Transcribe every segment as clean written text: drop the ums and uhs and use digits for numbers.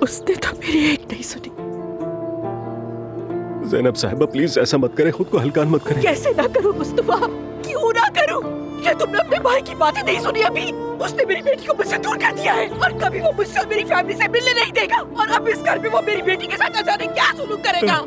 उसने तो मेरी एक नहीं सुनी। ज़ैनब साहिबा प्लीज ऐसा मत करें, खुद को हल्कान मत करें। कैसे ना करूं मुस्तफा, क्यों ना करूं? क्या तुमने अपने भाई की बातें नहीं सुनी अभी? उसने मेरी बेटी को मुझसे दूर कर दिया है और कभी वो मुझसे और मेरी फैमिली से मिलने नहीं देगा। और अब इस घर में वो मेरी बेटी के साथ न जाने क्या सुलूक करेगा।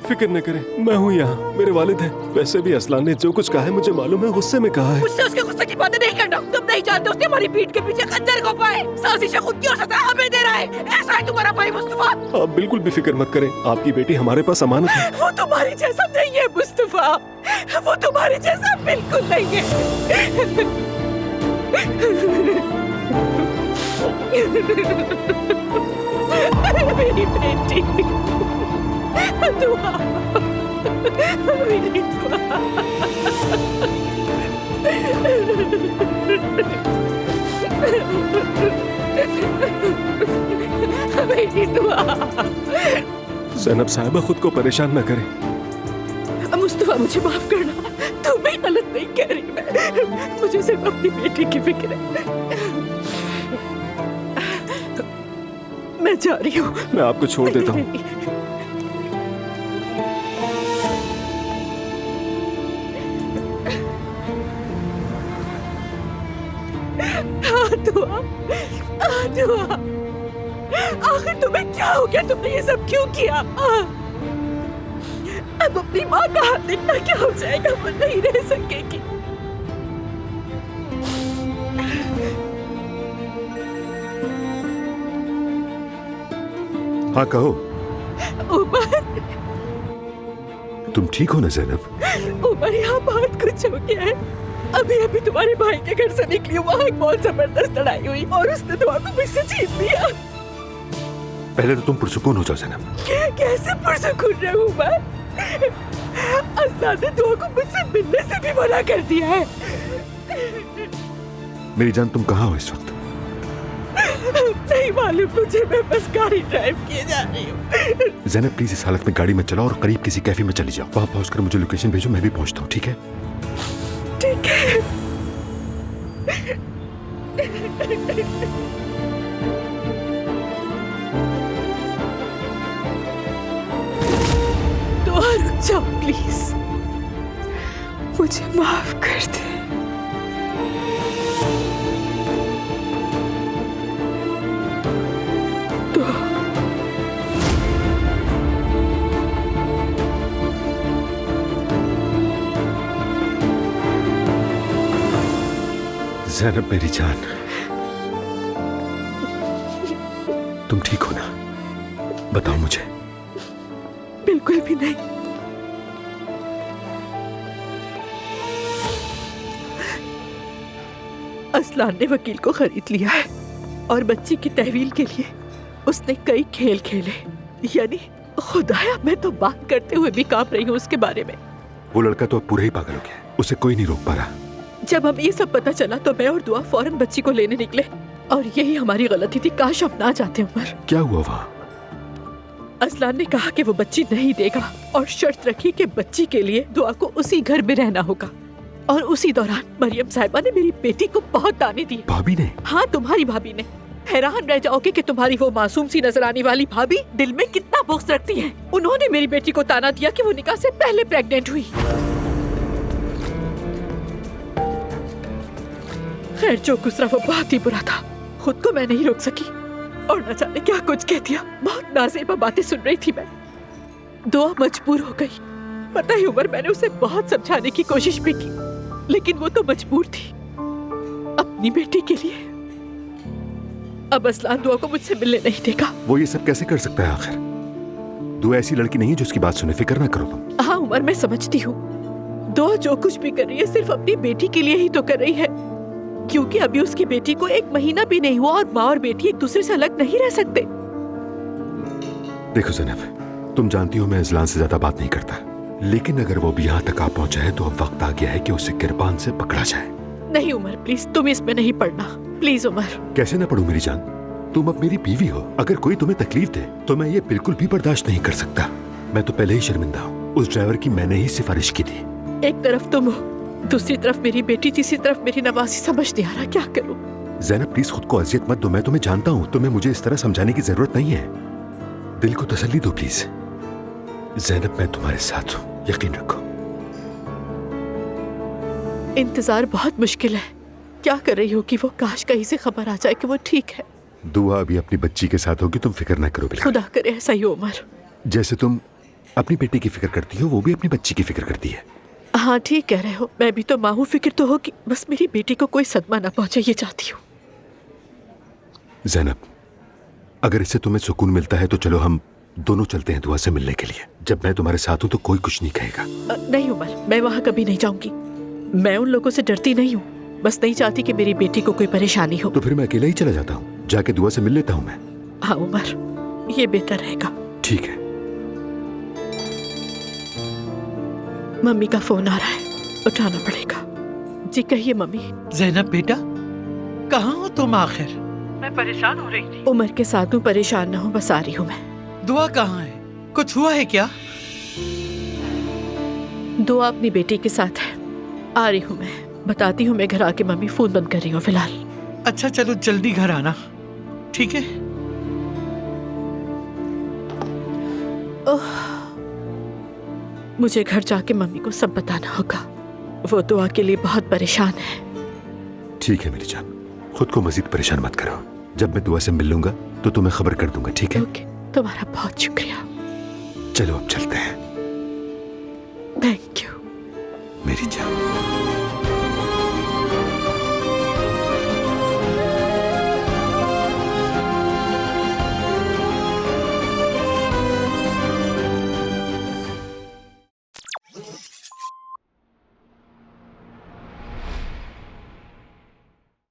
फिक्र न करें, मैं हूँ यहाँ, मेरे वालिद हैं। वैसे भी असलान ने जो कुछ कहा है मुझे मालूम है, गुस्से में कहा है। मुझसे उसके गुस्से की बातें नहीं करना। तुम नहीं जानते उसने हमारी पीठ के पीछे खंजर को पाए, साजिशें खुद की और सजा हमें दे रहा है। ऐसा है तुम्हारा भाई मुस्तफा। आप बिल्कुल भी फिक्र मत करें, आपकी बेटी हमारे पास अमानत है। वो तुम्हारे जैसा नहीं है मुस्तफा, वो तुम्हारे जैसा बिल्कुल नहीं है। मेरी बेटी, दुआ, मेरी दुआ, मेरी दुआ। ज़ैनब साहिबा खुद को परेशान न करें। मुस्तफा मुझे माफ करना, तुम भी गलत नहीं कह रही। मुझे सिर्फ अपनी बेटी की फिक्र है। मैं जा रही हूँ। मैं आपको छोड़ देता हूँ। दुआ, आखिर तुम्हें क्या हो गया? तुमने ये सब क्यों किया? अब अपनी माँ का हाथ देखना क्या हो जाएगा? वो नहीं रह सकेगी। हाँ कहो। उमर, तुम ठीक हो ना ज़ैनब? उमर यहाँ बहुत कुछ हो गया है। अभी अभी तुम्हारे भाई के घर से निकली, वहाँ एक बहुत जबरदस्त लड़ाई हुई और उसने दुआ को मुझसे छीन लिया। पहले तो तुम पुरसुकून हो जाओ ज़ैनब। कैसे पुरसुकून रहूं मैं? असलान ने दुआ को मुझसे मिलने से भी मना कर दिया है। मेरी जान तुम कहाँ हो इस वक्त? नहीं मालूम मुझे, मैं बस गाड़ी ड्राइव किए जा रही हूँ। ज़ैनब प्लीज इस हालत में गाड़ी में चलाओ और करीब किसी कैफे में चली जाओ। वहाँ पहुँचकर मुझे लोकेशन भेजो, मैं भी पहुँचता हूँ। ठीक है? ठीक है। दुआ रुक जाओ प्लीज, मुझे माफ कर दे। ज़ैनब मेरी जान, तुम ठीक हो ना? बताओ मुझे। बिल्कुल भी नहीं। असलान ने वकील को खरीद लिया है और बच्ची की तहवील के लिए उसने कई खेल खेले। यानी खुदाया, मैं तो बात करते हुए भी कांप रही हूँ उसके बारे में। वो लड़का तो अब पूरा ही पागल हो गया है, उसे कोई नहीं रोक पा रहा। जब हमें ये सब पता चला तो मैं और दुआ फौरन बच्ची को लेने निकले और यही हमारी गलती थी। काश हम ना जाते। उमर, क्या हुआ वहाँ? असलान ने कहा कि वो बच्ची नहीं देगा और शर्त रखी कि बच्ची के लिए दुआ को उसी घर में रहना होगा। और उसी दौरान मरियम साहिबा ने मेरी बेटी को बहुत ताने दिए। भाभी ने? हाँ, तुम्हारी भाभी ने। हैरान रह जाओगे कि तुम्हारी वो मासूम सी नजर आने वाली भाभी दिल में कितना बुग़्ज़ रखती है। उन्होंने मेरी बेटी को ताना दिया कि वो निकाह से पहले प्रेग्नेंट हुई। खैर, जो गुजरा वो बहुत ही बुरा था। खुद को मैं नहीं रोक सकी और न जाने क्या कुछ कह दिया। बहुत नाज़ेबा बातें सुन रही थी मैं। दुआ मजबूर हो गई। पता है उमर, मैंने उसे बहुत समझाने की कोशिश भी की, लेकिन वो तो मजबूर थी अपनी बेटी के लिए। अब असलान दुआ को मुझसे मिलने नहीं देगा। वो ये सब कैसे कर सकता है आखिर? दुआ ऐसी लड़की नहीं है जो उसकी बात सुने। फिक्र ना करो तुम। हाँ उमर, मैं समझती हूँ। दुआ जो कुछ भी कर रही है सिर्फ अपनी बेटी के लिए ही तो कर रही है, क्योंकि अभी उसकी बेटी को 1 महीना भी नहीं हुआ और माँ और बेटी एक दूसरे से अलग नहीं रह सकते। देखो ज़ैनब, तुम जानती हो मैं इज़लान से ज्यादा बात नहीं करता, लेकिन अगर वो भी यहाँ तक आ पहुंचा है तो अब वक्त आ गया है कि उसे किरपान से पकड़ा जाए। नहीं उमर, प्लीज तुम इसमें नहीं पड़ना। प्लीज उमर। कैसे ना पढ़ूं मेरी जान? तुम अब मेरी बीवी हो। अगर कोई तुम्हें तकलीफ दे तो मैं ये बिल्कुल भी बर्दाश्त नहीं कर सकता। मैं तो पहले ही शर्मिंदा हूँ। उस ड्राइवर की मैंने ही सिफारिश की थी। एक तरफ तुम हो, दूसरी तरफ मेरी बेटी, तीसरी तरफ मेरी नवासी। समझ नहीं आ रहा क्या करूं। जैनब प्लीज खुद को अजियत मत दो, मैं तुम्हें जानता हूं, तुम्हें मुझे इस तरह समझाने की जरूरत नहीं है। दिल को तसल्ली दो प्लीज। जैनब मैं तुम्हारे साथ हूं, यकीन रखो। इंतजार बहुत मुश्किल है। क्या कर रही हो कि वो, काश कहीं से खबर आ जाए कि वो ठीक है। दुआ अभी अपनी बच्ची के साथ होगी, तुम फिक्र ना करो बिल्कुल। खुदा करे ऐसा ही हो उमर। जैसे तुम अपनी बेटी की फिक्र करती हो, वो भी अपनी बच्ची की फिक्र करती है। हाँ ठीक कह रहे हो, मैं भी तो माँ हूँ, फिक्र तो होगी, बस मेरी बेटी को कोई सदमा ना पहुंचे ये चाहती हूँ। जैनब अगर इससे तुम्हें सुकून मिलता है तो चलो हम दोनों चलते हैं दुआ से मिलने के लिए। जब मैं तुम्हारे साथ हूं तो कोई कुछ नहीं कहेगा। नहीं उमर, मैं वहां कभी नहीं जाऊंगी। मैं उन लोगों से डरती नहीं हूँ, बस नहीं चाहती कि मेरी बेटी को कोई परेशानी हो। तो फिर मैं अकेला ही चला जाता हूँ, जाके दुआ से मिल लेता हूँ मैं। हाँ उमर, ये बेहतर रहेगा। ठीक है। मम्मी का फोन आ रहा है, उठाना पड़ेगा। जी कहिए मम्मी। ज़ैनब बेटा, कहाँ हो तुम आखिर? मैं परेशान हो रही थी। उमर के साथ हूँ, परेशान ना हो, बस आ रही हूँ मैं। दुआ कहाँ है? कुछ हुआ है क्या? दुआ अपनी बेटी के साथ है, आ रही हूँ मैं, बताती हूँ मैं घर आके। मम्मी फोन बंद कर रही हूँ फिलहाल। अच्छा चलो जल्दी घर आना, ठीक है? मुझे घर जाके मम्मी को सब बताना होगा, वो दुआ के लिए बहुत परेशान है। ठीक है मेरी जान, खुद को मजीद परेशान मत करो। जब मैं दुआ से मिल लूंगा तो तुम्हें खबर कर दूंगा, ठीक है? ओके, तुम्हारा बहुत शुक्रिया। चलो अब चलते हैं। थैंक यू मेरी जान।